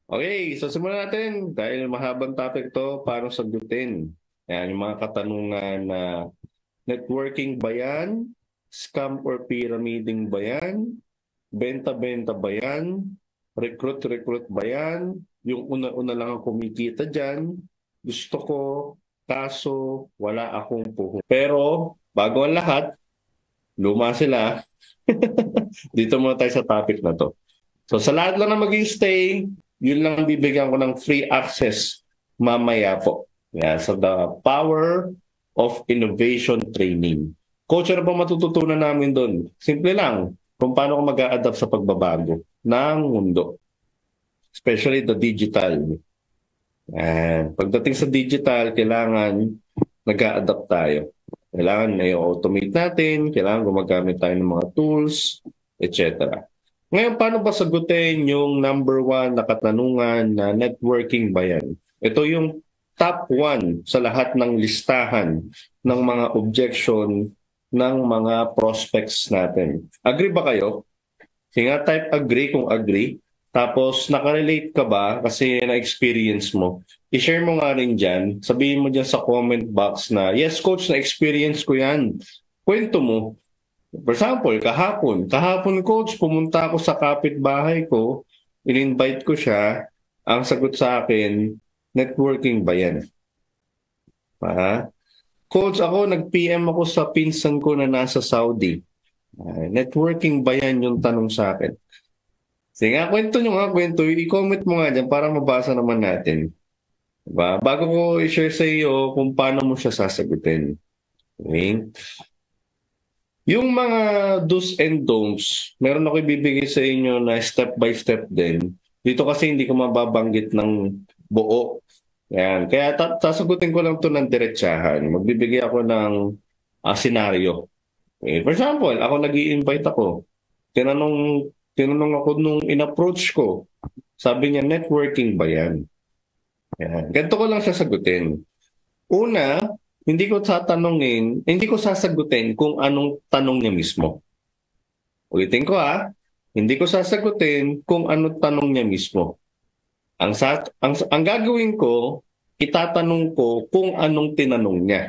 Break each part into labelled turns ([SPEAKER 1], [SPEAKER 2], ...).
[SPEAKER 1] Okay, so simulan natin dahil mahabang topic to, paano sagutin. Yan, yung mga katanungan na networking ba yan? Scam or pyramiding ba yan? Benta-benta ba yan? Recruit-recruit ba yan? Yung una-una lang ang kumikita dyan. Gusto ko, kaso wala akong puhunan. Pero bago ang lahat, luma sila. Dito muna tayo sa topic na to. So sa lahat lang na mag-stay, yun lang bibigyan ko ng free access mamaya po. Yeah, so the power of innovation training. Coach, ano pa matututunan namin doon? Simple lang, kung paano ko mag-a-adapt sa pagbabago ng mundo. Especially the digital. And pagdating sa digital, kailangan nag-a-adapt tayo. Kailangan i-automate natin, kailangan gumagamit tayo ng mga tools, etc. Ngayon, paano ba sagutin yung number one na katanungan na networking ba yan? Ito yung top one sa lahat ng listahan ng mga objection ng mga prospects natin. Agree ba kayo? Sige nga, type agree kung agree. Tapos, nakarelate ka ba kasi na-experience mo? I-share mo nga rin dyan. Sabihin mo dyan sa comment box na, yes, coach, na-experience ko yan. Kwento mo. For example, kahapon coach, pumunta ako sa kapitbahay ko, in-invite ko siya, ang sagot sa akin, networking ba yan? Coach, ako, nag-PM ako sa pinsan ko na nasa Saudi. Networking ba yan yung tanong sa akin? Sige nga, kwento, i-comment mo nga dyan para mabasa naman natin. Diba? Bago ko i-share sa iyo kung paano mo siya sasagutin. Okay? Yung mga do's and don'ts, meron ako ibibigay sa inyo na step by step din. Dito kasi hindi ko mababanggit ng buo. Yan. Kaya sasagutin ko lang to ng diretsahan. Magbibigay ako ng senaryo. Okay. For example, ako nag-i-invite ako. Tinanong ako nung in-approach ko. Sabi niya, networking ba yan? Yan. Ganito ko lang sasagutin. Una, hindi ko sasagutin kung anong tanong niya mismo. Ulitin ko hindi ko sasagutin kung anong tanong niya mismo. Ang gagawin ko, itatanong ko kung anong tinanong niya.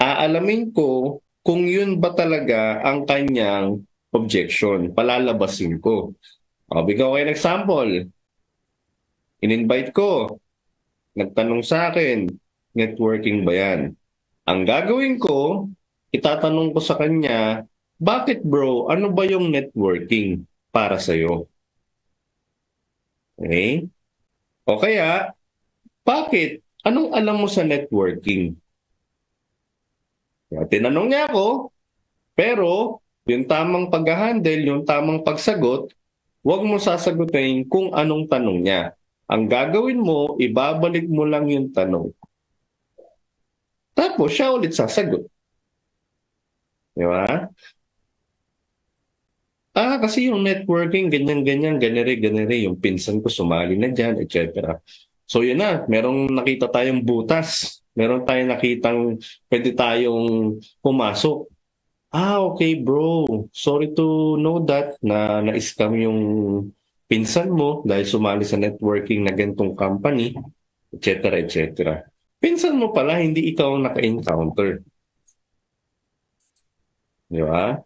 [SPEAKER 1] Aalamin ko kung yun ba talaga ang kanyang objection. Palalabasin ko. Bigyan ko kayo ng example. In-invite ko. Nagtanong sa akin, networking ba yan? Ang gagawin ko, itatanong ko sa kanya, bakit bro, ano ba yung networking para sa'yo? Okay? O kaya, bakit? Anong alam mo sa networking? Kaya, tinanong niya ako, pero yung tamang pag-handle, yung tamang pagsagot, huwag mo sasagutin kung anong tanong niya. Ang gagawin mo, ibabalik mo lang yung tanong. Tapos siya ulit sasagot. Di ba? Kasi yung networking, ganyan-ganyan, ganere-ganere, yung pinsan ko sumali na dyan, etc. So yun na, merong nakita tayong butas. Meron tayong nakitang pwede tayong pumasok. Okay bro, sorry to know that na na-scam yung pinsan mo dahil sumali sa networking na gantong company, etc. etc. Pinsan mo pala, hindi ikaw ang naka-encounter. Di ba?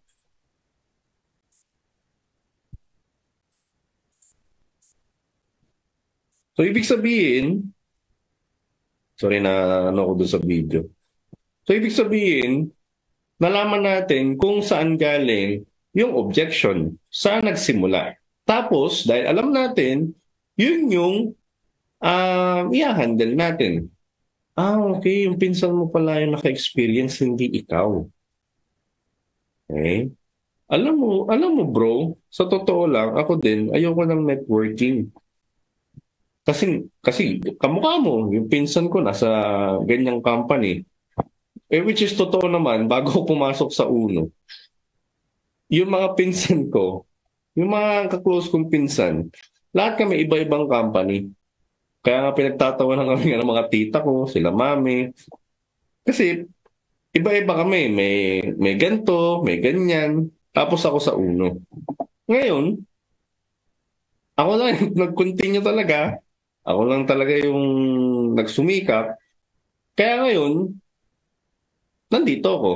[SPEAKER 1] So, ibig sabihin, sorry na ano ko doon sa video. So, ibig sabihin, nalaman natin kung saan galing yung objection, saan nagsimula. Tapos, dahil alam natin, yun yung i-handle natin. Okay, yung pinsan mo pala yung naka-experience, hindi ikaw. Okay? Alam mo bro, sa totoo lang, ako din, ayoko ng networking. Kasi kamukha mo, yung pinsan ko nasa ganyang company. Which is totoo naman, bago ako pumasok sa Uno, yung mga pinsan ko, yung mga kaklose kong pinsan, lahat kami iba-ibang company. Kaya nga pinagtatawanan kami ng mga tita ko, sila mami. Kasi iba-iba kami, may ganto, may ganyan. Tapos ako sa Uno. Ngayon, Ako lang yung nag-continue talaga. Ako lang talaga yung nagsumikap. Kaya ngayon, nandito ako.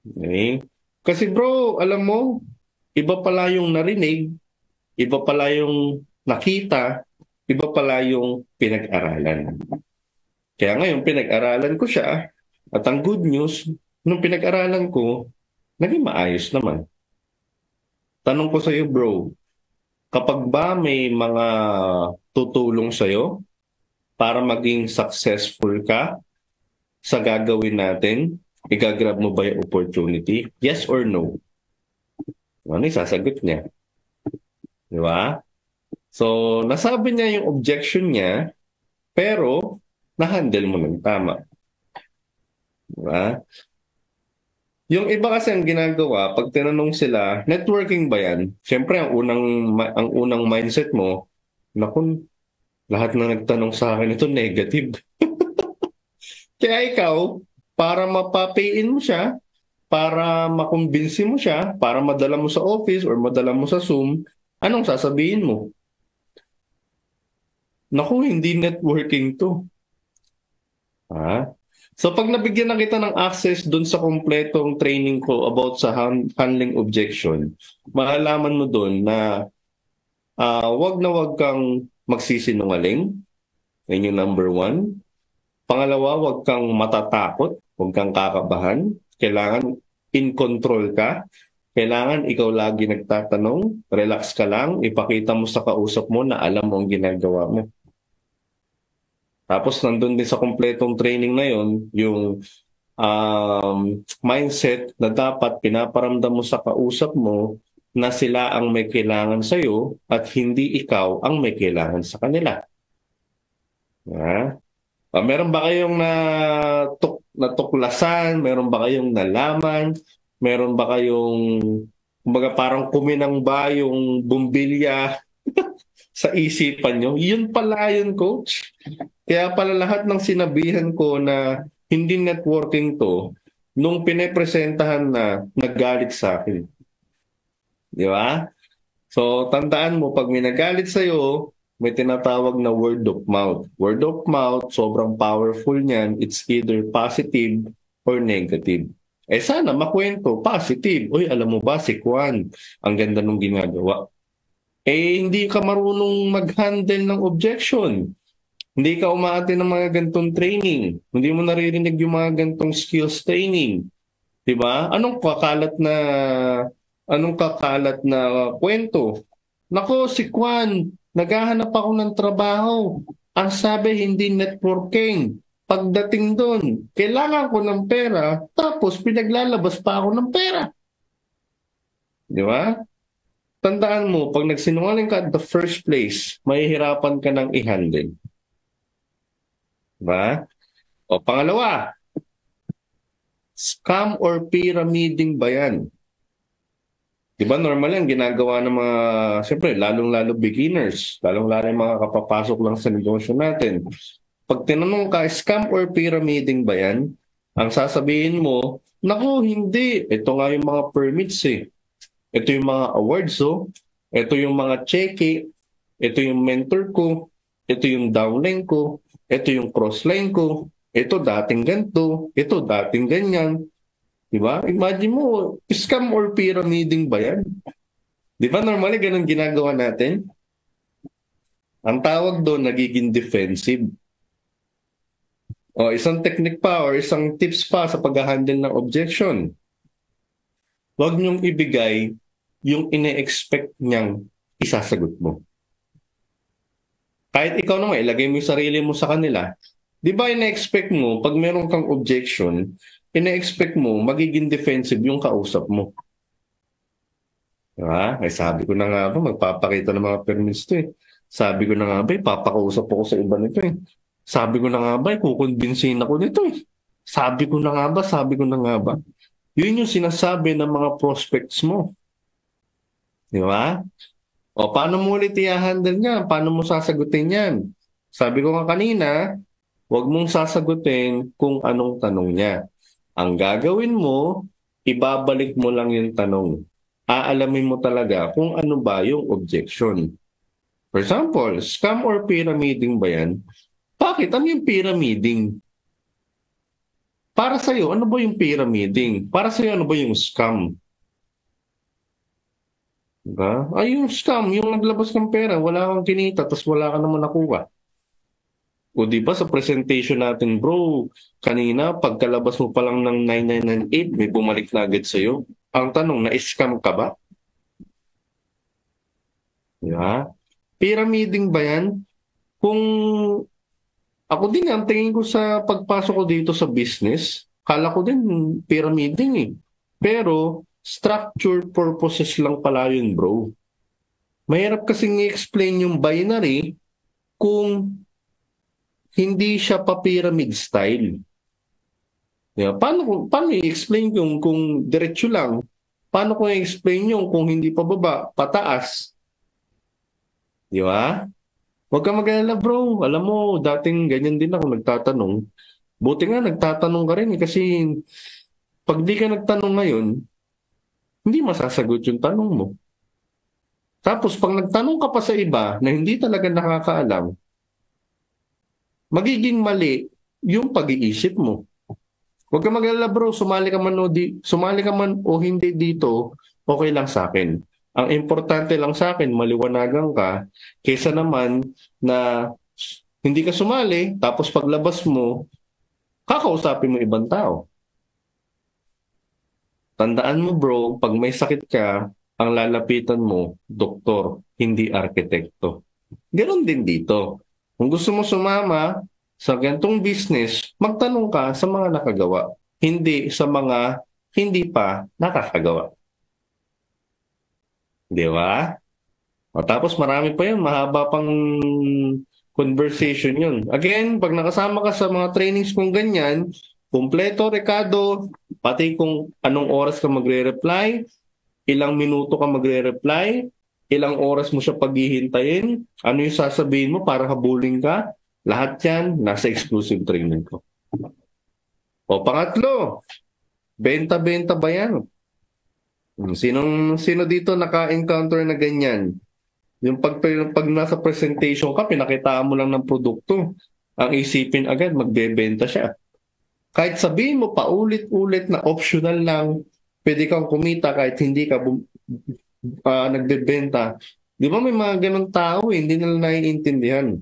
[SPEAKER 1] Okay? Kasi bro, alam mo, iba pala yung narinig, iba pala yung nakita, iba pala yung pinag-aralan. Kaya ngayon, pinag-aralan ko siya. At ang good news, nung pinag-aralan ko, naging maayos naman. Tanong ko sa iyo, bro, kapag ba may mga tutulong sa iyo para maging successful ka sa gagawin natin, igagrab mo ba yung opportunity? Yes or no? Ano yung sasagot niya? Di ba? So, nasabi niya yung objection niya, pero na-handle mo ng tama. Di ba? Yung iba kasi ang ginagawa, pag tinanong sila, networking ba yan? Siyempre, ang unang mindset mo, naku, lahat na nagtanong sa akin ito negative. Kaya ikaw, para mapapain mo siya, para makumbinsi mo siya, para madala mo sa office or madala mo sa Zoom, anong sasabihin mo? Naku, hindi networking to. Ha? So pag nabigyan na kita ng access dun sa kompletong training ko about sa handling objection, malalaman mo dun na wag na wag kang magsisinungaling. Yun yung number one. Pangalawa, wag kang matatakot, wag kang kakabahan. Kailangan in control ka. Kailangan ikaw lagi nagtatanong, relax ka lang, ipakita mo sa kausap mo na alam mo ang ginagawa mo. Tapos nandun din sa kompletong training na yon yung mindset na dapat pinaparamdam mo sa kausap mo na sila ang may kailangan sa'yo at hindi ikaw ang may kailangan sa kanila. Ha? Meron ba kayong natuklasan? Meron ba kayong nalaman? Meron ba kayong, kumbaga parang kuminang ba yung bumbilya sa isipan nyo? Yun pala yun, coach. Kaya pala lahat ng sinabihan ko na hindi networking to, nung pinepresentahan na, naggalit sa akin. Di ba? So, tandaan mo, pag may nagalit sa'yo, may tinatawag na word of mouth. Word of mouth, sobrang powerful niyan. It's either positive or negative. Eh sana makwento, positive. Uy, alam mo ba si Juan, ang ganda nung ginagawa. Eh hindi ka marunong mag-handle ng objection. Hindi ka umaate ng mga gantong training. Hindi mo naririnig yung mga gantong skills training. 'Di ba? Anong kakalat na kwento? Nako, si Juan, naghahanap ako ng trabaho. Ang sabi, hindi networking. Pagdating doon, kailangan ko ng pera, tapos pinaglalabas pa ako ng pera. Di ba? Tandaan mo, pag nagsinungaling ka at the first place, mahihirapan ka ng i-handle. Di ba? O pangalawa, scam or pyramiding ba yan? Di ba normal yan, ginagawa ng mga, siyempre, lalong-lalo beginners, lalong-lalo yung mga kapapasok lang sa negosyo natin. Pag tinanong ka, scam or pyramiding ba yan? Ang sasabihin mo, naku, hindi. Ito nga yung mga permits eh. Ito yung mga awards oh. Ito yung mga cheque. Ito yung mentor ko. Ito yung downline ko. Ito yung crossline ko. Ito dating ganito. Ito dating ganyan. Diba? Imagine mo, scam or pyramiding ba yan? Di ba normally ganun ginagawa natin? Ang tawag doon, nagiging defensive. O isang technique pa or isang tips pa sa pag-handle ng objection. Huwag niyong ibigay yung ine-expect niyang isasagot mo. Kahit ikaw naman, ilagay mo yung sarili mo sa kanila. Di ba ine-expect mo, pag meron kang objection, ine-expect mo, magiging defensive yung kausap mo. Diba? Ay sabi ko na nga ba, magpapakita ng mga permits to eh. Sabi ko na nga ba, papakausap ako sa iba nito eh. Sabi ko na nga ba, kukonbinsin ako nito eh. Sabi ko na nga ba, sabi ko na nga ba. Yun yung sinasabi ng mga prospects mo. Di ba? O paano mo ulit i-handle niya? Paano mo sasagutin yan? Sabi ko nga kanina, huwag mong sasagutin kung anong tanong niya. Ang gagawin mo, ibabalik mo lang yung tanong. Aalamin mo talaga kung ano ba yung objection. For example, scam or pyramiding ba yan? Bakit? Ano yung pyramiding? Para sa'yo, ano ba yung pyramiding? Para sa'yo, ano ba yung scam? Diba? Ay, yung scam, yung naglabas ng pera, wala kang kinita, tapos wala ka naman nakuha. O di ba sa presentation natin, bro, kanina, pagkalabas mo pa lang ng 9998, may bumalik na agad sa'yo. Ang tanong, na-scam ka ba? Di ba? Pyramiding ba yan? Kung ako din, ang tingin ko sa pagpasok ko dito sa business, kala ko din pyramiding eh. Pero, structure purposes lang pala yun, bro. Mahirap kasing i-explain yung binary kung hindi siya pa pyramid style. Yeah. Paano i-explain yung kung diretso lang? Paano ko i-explain yung kung hindi pa baba, pataas? Di ba? Huwag ka mag-alala bro. Alam mo, dating ganyan din ako nagtatanong. Buti nga nagtatanong ka rin kasi pag di ka nagtanong ngayon, hindi masasagot yung tanong mo. Tapos pag nagtanong ka pa sa iba na hindi talaga nakakaalam, magiging mali yung pag-iisip mo. Huwag ka mag-alala bro, sumali ka man o hindi dito, okay lang sa akin. Ang importante lang sa akin, maliwanagan ka, kaysa naman na hindi ka sumali, tapos paglabas mo, kakausapin mo ibang tao. Tandaan mo bro, pag may sakit ka, ang lalapitan mo, doktor, hindi arkitekto. Ganon din dito. Kung gusto mo sumama sa gantong business, magtanong ka sa mga nakagawa, hindi sa mga hindi pa nakakagawa. Di ba? O, tapos marami pa yun, mahaba pang conversation yun. Again, pag nakasama ka sa mga trainings kung ganyan, kumpleto, Ricardo, pati kung anong oras ka magre-reply, ilang minuto ka magre-reply, ilang oras mo siya paghihintayin, ano yung sasabihin mo para habulin ka, lahat yan nasa exclusive training ko. O pangatlo, benta-benta ba yan? Sino dito naka-encounter na ganyan? Yung pag nasa presentation ka, pinakitaan mo lang ng produkto. Ang isipin agad, magbebenta siya. Kahit sabihin mo paulit-ulit na optional lang, pwede kang kumita kahit hindi ka nagbebenta. Di ba may mga ganun tao, hindi nila naiintindihan.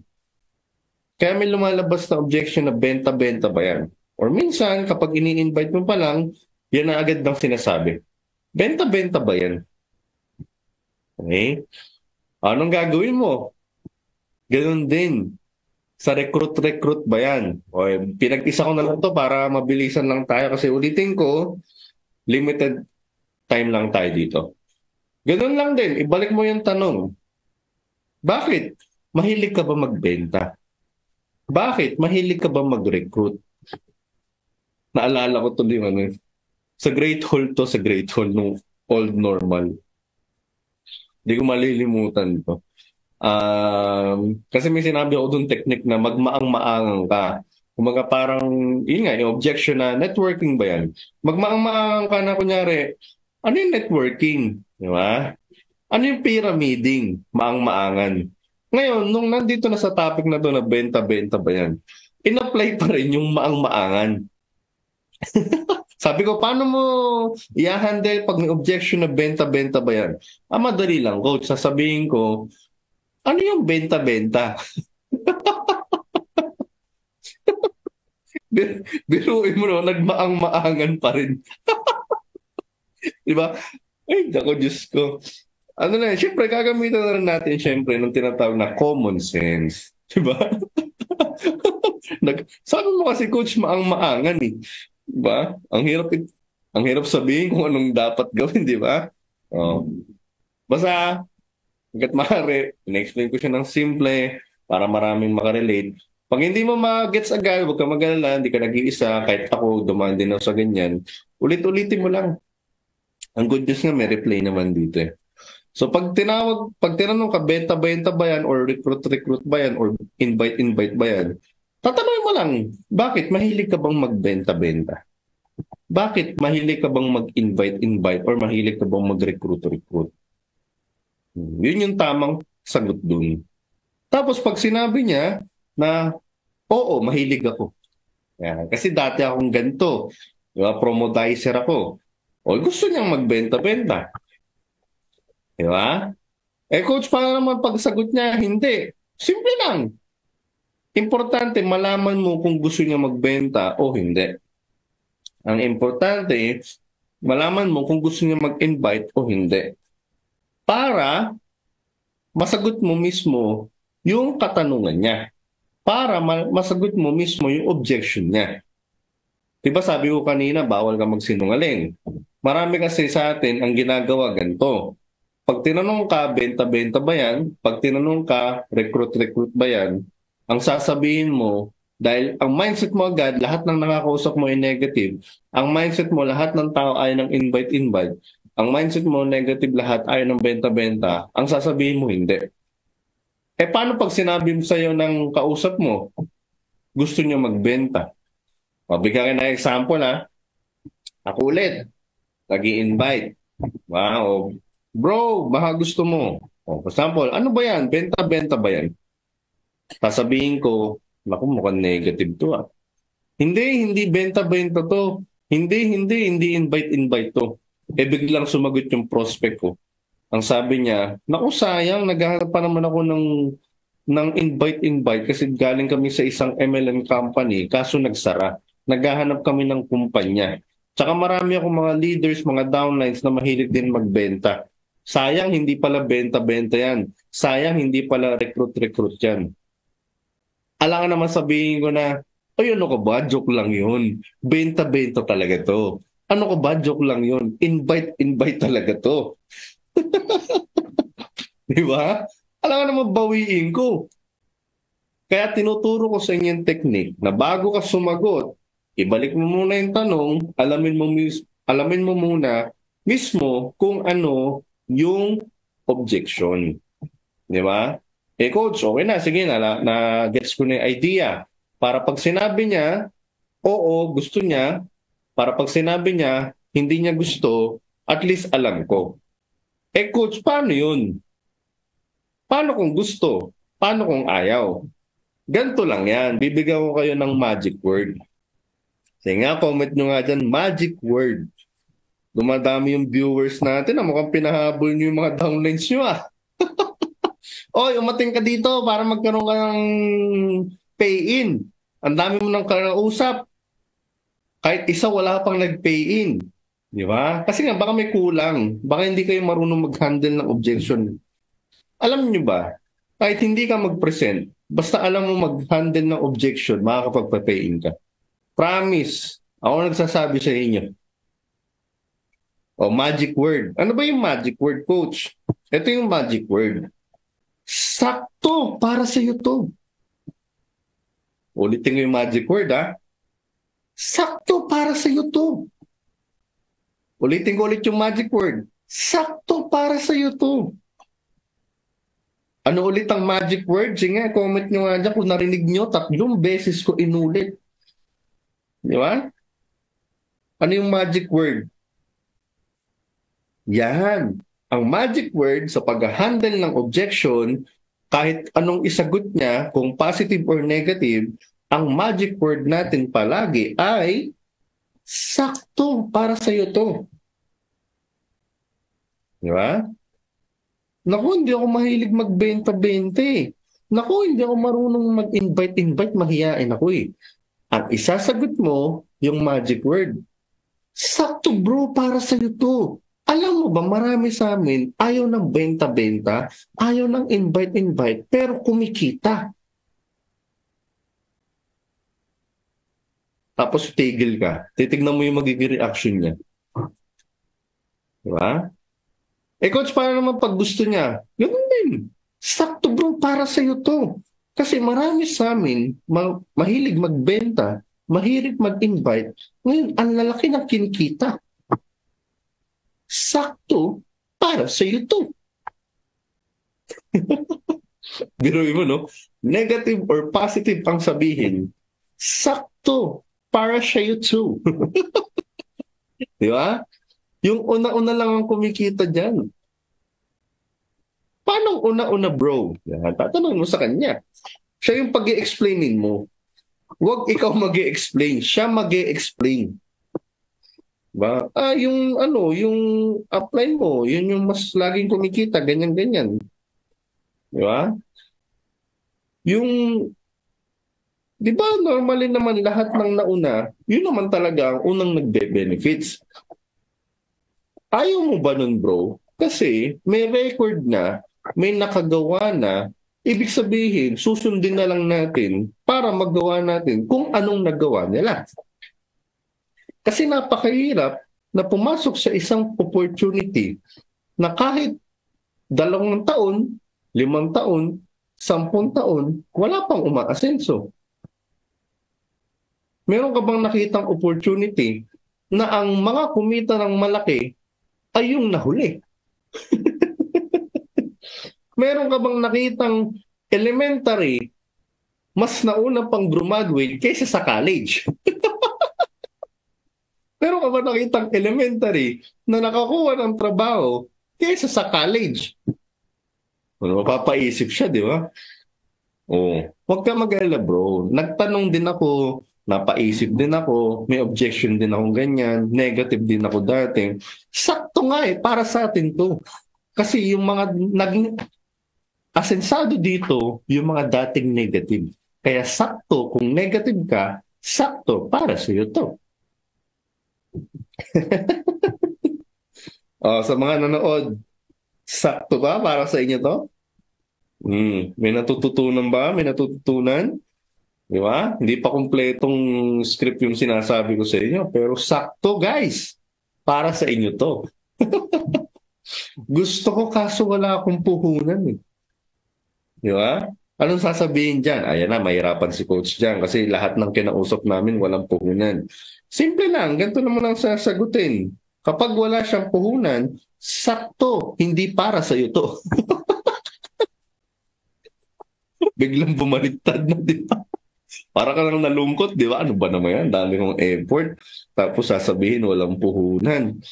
[SPEAKER 1] Kaya may lumalabas na objection na benta-benta ba yan? Or minsan, kapag ini-invite mo pa lang, yan na agad ng sinasabi. Benta-benta ba yan? Okay? Anong gagawin mo? Ganun din. Sa recruit ba yan? O, pinag-isa ko na lang to para mabilisan lang tayo kasi ulitin ko, limited time lang tayo dito. Ganun lang din. Ibalik mo yung tanong. Bakit? Mahilig ka ba magbenta? Bakit? Mahilig ka ba mag-recruit? Naalala ko to din sa Great Hall to, sa Great Hall nung Old Normal. Hindi ko malilimutan to. Kasi may sinabi ako doon technique na magmaang-maangang ka. Kumaga parang, yun nga, yung objection na networking ba yan? Magmaang-maangang ka na kunyari, ano yung networking? Di ba? Ano yung pyramiding? Maang-maangan. Ngayon, nung nandito na sa topic na to na benta-benta ba yan, in-apply pa rin yung maang-maangan. Sabi ko, paano mo i-handle pag may objection na benta-benta ba yan? Madali lang, coach. Sasabihin ko, ano yung benta-benta? Biruin mo no, nagmaang-maangan pa rin. Di ba? Ay, ako, Diyos ko. Ano na, siyempre, gagamitan na rin natin, siyempre, ng tinatawag na common sense. Di ba? Sabi mo kasi, coach, maang-maangan eh. Diba? Ang hirap sabihin kung anong dapat gawin, di ba? Basta, hanggat maaari, in-explain ko siya ng simple para maraming makarelate. Pag hindi mo ma-gets agad, huwag ka mag-alala, hindi ka nag-iisa, kahit ako, dumaan din ako sa ganyan, ulit-ulitin mo lang. Ang good news nga, may replay naman dito eh. So pag tinanong ka, benta-benta ba yan, or recruit ba yan, or invite ba yan, tatanungin mo lang, bakit mahilig ka bang magbenta-benta? Bakit mahilig ka bang mag-invite, or mahilig ka bang mag-recruit? Yun yung tamang sagot dun. Tapos pag sinabi niya na, oo, mahilig ako. Yan. Kasi dati akong ganito. Diba? Promodizer ako. O gusto niyang magbenta-benta. Di ba? Eh coach, paano naman pagsagot niya? Hindi. Simple lang. Importante, malaman mo kung gusto niya magbenta o hindi. Ang importante, malaman mo kung gusto niya mag-invite o hindi. Para masagot mo mismo yung katanungan niya. Para masagot mo mismo yung objection niya. Diba sabi ko kanina, bawal ka magsinungaling. Marami kasi sa atin ang ginagawa ganito. Pag tinanong ka, benta-benta ba yan? Pag tinanong ka, recruit-recruit ba yan? Ang sasabihin mo, dahil ang mindset mo agad, lahat ng nakakausap mo ay negative. Ang mindset mo, lahat ng tao ay ng invite-invite. Ang mindset mo, negative lahat, ayaw ng benta-benta. Ang sasabihin mo, hindi. Eh paano pag sinabi mo sa'yo ng kausap mo, gusto niya magbenta? Mabigyan ka ng example ha. Ako ulit, nag-i-invite. Wow. Bro, baka gusto mo. O, for example, ano ba yan? Benta-benta ba yan? Sasabihin ko, naku, mukhang negative to ah. Hindi benta-benta to. Hindi invite-invite to. Eh biglang sumagot yung prospect ko. Ang sabi niya, naku sayang, naghahanap pa naman ako ng invite-invite kasi galing kami sa isang MLM company, kaso nagsara. Naghahanap kami ng kumpanya. Tsaka marami akong mga leaders, mga downlines na mahilig din magbenta. Sayang, hindi pala benta-benta yan. Sayang, hindi pala recruit-recruit yan. Alangan naman sabihin ko na, ay ano ka ba? Joke lang yun. Benta-benta talaga to. Ano ka ba? Joke lang yun. Invite-invite talaga to. Di ba? Alangan naman bawiin ko. Kaya tinuturo ko sa inyo yung technique na bago ka sumagot, ibalik mo muna yung tanong, alamin mo muna mismo kung ano yung objection. Di ba? Eh coach, okay na, sige na gets ko na yung idea. Para pag sinabi niya, oo, gusto niya, para pag sinabi niya, hindi niya gusto, at least alam ko. Eh coach, paano yun? Paano kung gusto? Paano kung ayaw? Ganito lang yan. Bibigyan ko kayo ng magic word. Sige nga, comment nyo nga dyan, magic word. Dumadami yung viewers natin. Mukhang pinahabol nyo yung mga downlines nyo ah. Oy, umating ka dito para magkaroon ka ng pay-in. Ang dami mo nang kanausap. Kahit isa wala pang nag-pay-in. Di ba? Kasi nga, baka may kulang. Baka hindi kayo marunong mag-handle ng objection. Alam nyo ba, kahit hindi ka mag-present, basta alam mo mag-handle ng objection, makakapagpa-pay-in ka. Promise. Ako nagsasabi sa inyo. O, magic word. Ano ba yung magic word, coach? Ito yung magic word. Sakto para sa iyo to. Ulitin ko yung magic word, ha? Sakto para sa iyo to. Ulitin ko ulit yung magic word. Sakto para sa iyo to. Ano ulit ang magic word? Sige nga, comment nyo nga dyan kung narinig nyo, 3 beses ko inulit. Di ba? Ano yung magic word? Yan. Ang magic word sa pag-handle ng objection, kahit anong isagot niya, kung positive or negative, ang magic word natin palagi ay sakto para sa iyo to. Di ba? Naku, hindi ako mahilig magbenta-benta eh. Naku, hindi ako marunong mag-invite-invite, mahiyain ako eh. Ang isasagot mo, yung magic word. Sakto bro, para sa iyo to. Alam mo ba, marami sa amin, ayaw ng benta-benta, ayaw ng invite-invite, pero kumikita. Tapos tigil ka. Titignan mo yung magiging reaction niya. Diba? Eh coach, paano naman pag gusto niya? Ganun din. Sakto bro, para sa iyo to. Kasi marami sa amin, mahilig magbenta, mahilig mag-invite. Ngayon, ang lalaki ng kinikita. Sakto para sa iyo to. Biruin mo, no? Negative or positive ang sabihin. Sakto para sa iyo to. Di ba? Yung una-una lang ang kumikita dyan. Paano una-una, bro? Yan, tatanungin mo sa kanya. Siya yung pag-i-explainin mo. Huwag ikaw mag-i-explain. Siya mag-i-explain. Ba? Yung ano, yung apply mo, yun yung mas laging kumikita, ganyan-ganyan. Di ba? Yung, di ba, normally naman lahat ng nauna, yun naman talaga ang unang nagbe-benefits. Ayaw mo ba nun, bro? Kasi may record na, may nakagawa na, ibig sabihin, susundin na lang natin para magawa natin kung anong nagawa nila. Kasi napakahirap na pumasok sa isang opportunity na kahit 2 taon, 5 taon, 10 taon, wala pang umaasenso. Meron ka bang nakitang opportunity na ang mga kumita ng malaki ay yung nahuli? Meron ka bang nakitang elementary mas nauna pang graduate kaysa sa college? Meron ka ba nakitang elementary na nakakuha ng trabaho kaysa sa college? Ano, mapapaisip siya, di ba? Oh, huwag ka mag-alala, bro. Nagtanong din ako, napaisip din ako, may objection din ako ganyan, negative din ako dati. Sakto nga para sa atin to. Kasi yung mga naging asensado dito, yung mga dating negative. Kaya sakto, kung negative ka, sakto para sa iyo to. Sa mga nanood, sakto ba para sa inyo to? May natututunan ba? May natututunan? Di ba? Hindi pa kumpletong script yung sinasabi ko sa inyo, pero sakto, guys. Para sa inyo to. Gusto ko kaso wala akong puhunan eh. Di ba? Anong sasabihin dyan? Ayan na, mahirapan si coach dyan kasi lahat ng kinausap namin walang puhunan. Simple lang, ganito naman ang sasagutin. Kapag wala siyang puhunan, sakto, hindi para sa iyo to. Biglang bumaliktad na, di ba? Para ka lang nalungkot, di ba? Ano ba naman yan? Dami kong effort. Tapos sasabihin, walang puhunan.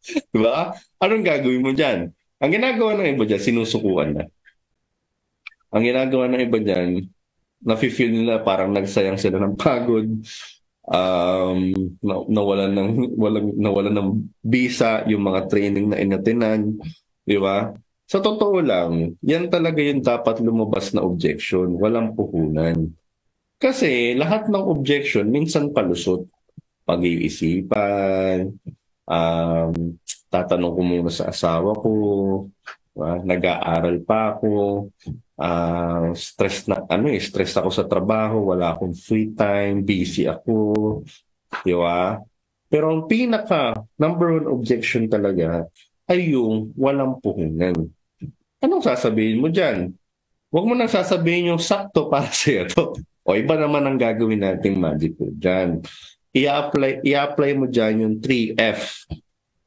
[SPEAKER 1] Di ba? Anong gagawin mo dyan? Ang ginagawa ng iba dyan, sinusukuan na. Ang ginagawa ng iba dyan, nafe-feel nila parang nagsayang sila ng pagod, nawalan ng visa, yung mga training na inatinan, di ba? Sa totoo lang, yan talaga yung dapat lumabas na objection, walang puhunan. Kasi lahat ng objection, minsan palusot. Pag-iisipan, tatanong ko muna sa asawa ko, nag-aaral pa ako, stress ako sa trabaho, wala akong free time, busy ako, di ba? Pero ang pinaka number 1 objection talaga ay yung walang puhunan. Anong sasabihin mo dyan? Huwag mo nang sasabihin yung sakto para sa'yo to. O iba naman ang gagawin nating magic po dyan. I-apply mo dyan yung 3F.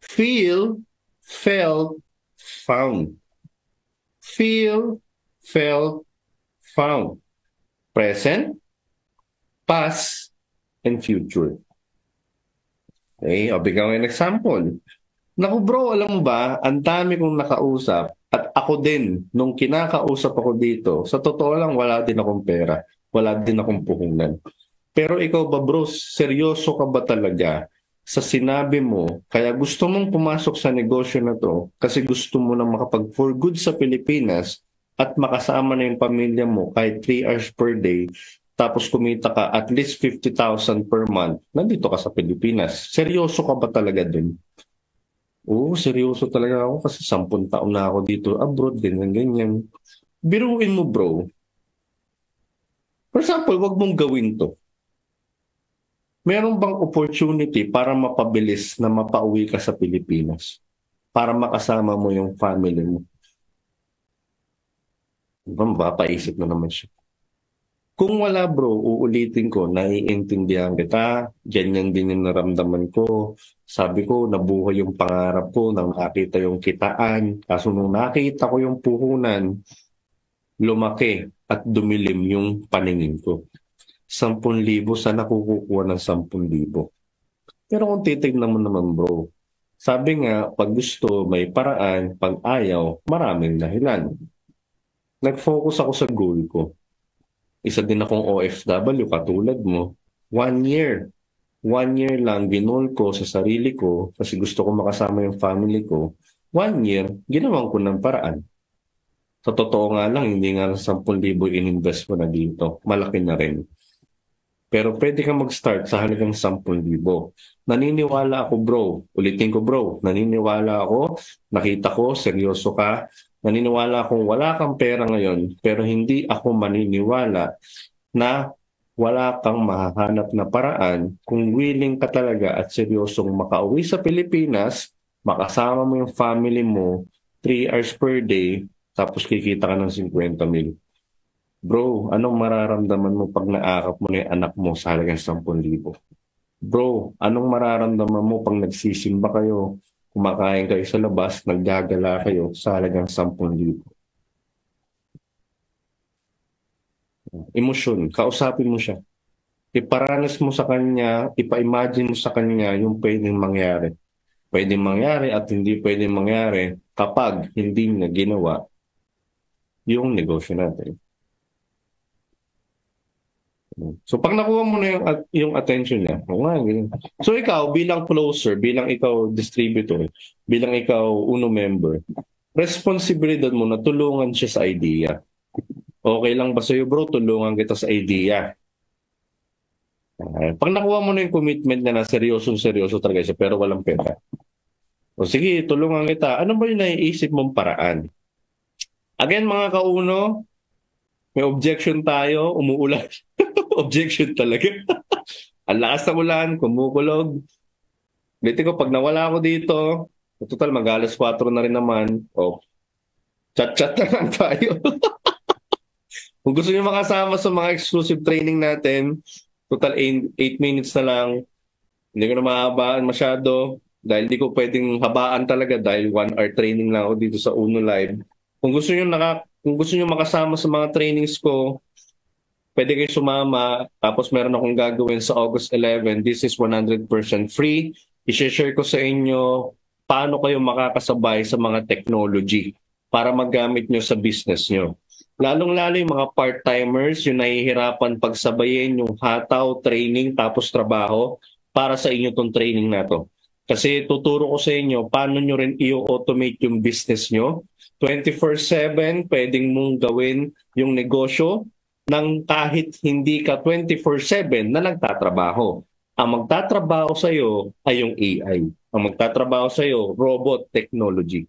[SPEAKER 1] Feel, felt, found. Feel, felt, found. Present, past, and future. Okay, o bigyan ko ng example. Naku bro, alam mo ba, ang dami kong nakausap at ako din, nung kinakausap ako dito, sa totoo lang wala din akong pera, wala din akong puhunan. Pero ikaw ba bro, seryoso ka ba talaga sa sinabi mo, kaya gusto mong pumasok sa negosyo na to kasi gusto mo na makapag-for good sa Pilipinas at makasama na yung pamilya mo kahit 3 hours per day, tapos kumita ka at least 50,000 per month, nandito ka sa Pilipinas. Seryoso ka ba talaga dun? Oo, seryoso talaga ako kasi 10 taon na ako dito abroad, ganyan. Biruin mo bro. For example, wag mong gawin to. Meron bang opportunity para mapabilis na mapauwi ka sa Pilipinas? Para makasama mo yung family mo? Diba, mapapaisip na naman siya. Kung wala bro, uulitin ko, naiintindihan kita, ganyan din yung naramdaman ko. Sabi ko, nabuhay yung pangarap ko nang nakita yung kitaan. Kaso nung nakita ko yung puhunan, lumaki at dumilim yung paningin ko. 10,000 sana kukukuha ng 10,000. Pero kung titignan mo naman bro, Sabi nga, pag gusto, may paraan. Pag ayaw, maraming dahilan. Nag-focus ako sa goal ko. Isa din akong OFW katulad mo. 1 year. 1 year lang ginol ko sa sarili ko kasi gusto ko makasama yung family ko. 1 year, ginawan ko ng paraan. Sa totoo nga lang, hindi nga 10,000 in-invest ko na dito. Malaki na rin. Pero pwede kang mag-start sa halagang 10,000. Naniniwala ako bro. Ulitin ko bro. Naniniwala ako. Nakita ko, seryoso ka. Naniniwala akong wala kang pera ngayon. Pero hindi ako maniniwala na wala kang mahahanap na paraan kung willing ka talaga at seryosong makauwi sa Pilipinas, makasama mo yung family mo 3 hours per day, tapos kikita ka ng 50,000. Bro, anong mararamdaman mo pag naakap mo na yung anak mo sa halagang 10,000? Bro, anong mararamdaman mo pag nagsisimba kayo, kumakain kayo sa labas, naggagala kayo sa halagang 10,000? Emosyon, kausapin mo siya. Iparanas mo sa kanya, ipa-imagine mo sa kanya yung pwedeng mangyari. Pwedeng mangyari at hindi pwedeng mangyari kapag hindi na ginawa yung negosyo natin. So pag nakuha mo na yung attention niya, ganyan. So ikaw bilang closer, bilang ikaw distributor, bilang ikaw uno member, responsibilidad mo na tulungan siya sa idea. Okay lang ba sa'yo bro, tulungan kita sa idea? Pag nakuha mo na yung commitment na seryoso talaga siya pero walang pera. O sige, tulungan kita. Ano ba yung naiisip mong paraan? Again mga kauno, may objection tayo, umuulan. Objection talaga. Ang lakas ng ulan, kumukulog. Dito ko, pag nawala ako dito, total mag-alas 4 na rin naman. O, chat-chat na lang tayo. Kung gusto niyo makasama sa mga exclusive training natin, total 8 minutes na lang. Hindi ko na mahabaan masyado dahil hindi ko pwedeng habaan talaga dahil 1 hour training lang ako dito sa Uno Live. Kung gusto niyo makasama sa mga trainings ko, pwede kayo sumama. Tapos meron akong gagawin sa August 11. This is 100% free. I-share ko sa inyo paano kayo makakasabay sa mga technology para magamit nyo sa business nyo. Lalong-lalo yung mga part-timers, yung nahihirapan pagsabayin yung hataw, training, tapos trabaho para sa inyo tong training na to. Kasi tuturo ko sa inyo paano nyo rin i-automate yung business nyo. 24/7, pwedeng mong gawin yung negosyo nang kahit hindi ka 24/7 na nagtatrabaho. Ang magtatrabaho sa iyo ay yung AI. Ang magtatrabaho sa iyo, robot technology.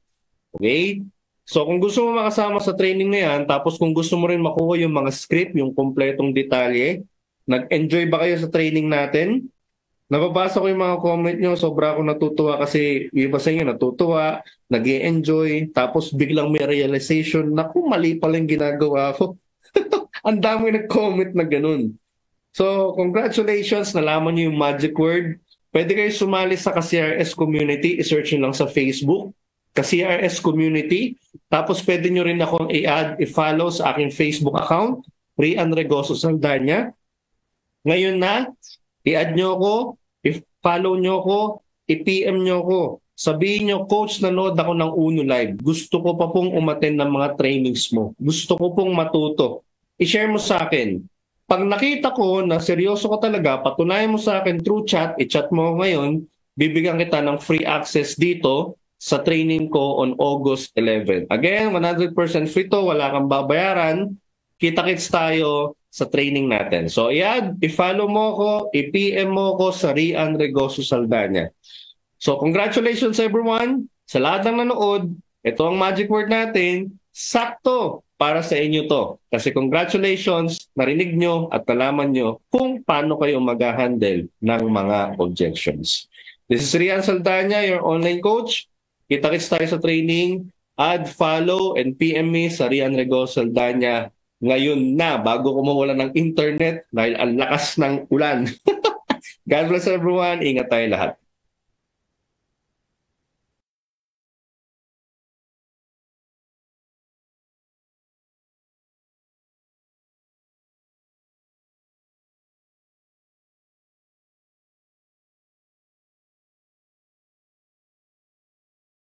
[SPEAKER 1] Okay? So kung gusto mo makasama sa training na yan, tapos kung gusto mo rin makuha yung mga script, yung kompletong detalye, nag-enjoy ba kayo sa training natin? Nababasa ko yung mga comment nyo, sobra akong natutuwa kasi iba sa inyo natutuwa, nag-enjoy, tapos biglang may realization na kung mali pala yung ginagawa ko. Ang dami nag-comment na ganun. So, congratulations. Nalaman niyo yung magic word. Pwede kayo sumali sa Ka-CRS Community. I-search nyo lang sa Facebook. Ka-CRS Community. Tapos pwede nyo rin akong i-add, i-follow sa aking Facebook account. Rian Regoso Saldana. Ngayon na, i-add nyo ako, i-follow nyo ako, i-PM nyo ako. Sabihin nyo, Coach, nanood ako ng Uno Live. Gusto ko pa pong umattend ng mga trainings mo. Gusto ko pong matuto. I-share mo sa akin. Pag nakita ko na seryoso ka talaga, patunayan mo sa akin through chat, i-chat mo ngayon, bibigyan kita ng free access dito sa training ko on August 11. Again, 100% free to, wala kang babayaran. Kita-kits tayo sa training natin. So, i-follow mo ko, i-PM mo ko sa Rian Regoso Saldana. So, congratulations everyone. Sa lahat ng nanood, ito ang magic word natin, sakto para sa inyo to. Kasi congratulations, narinig nyo at nalaman nyo kung paano kayo mag-handle ng mga objections. This is Rian Saldana, your online coach. Kita-kits tayo sa training. Add, follow, and PM me sa Rian Regoso Saldana ngayon na bago ko mawala ng internet dahil ang lakas ng ulan. God bless everyone. Ingat tayo lahat.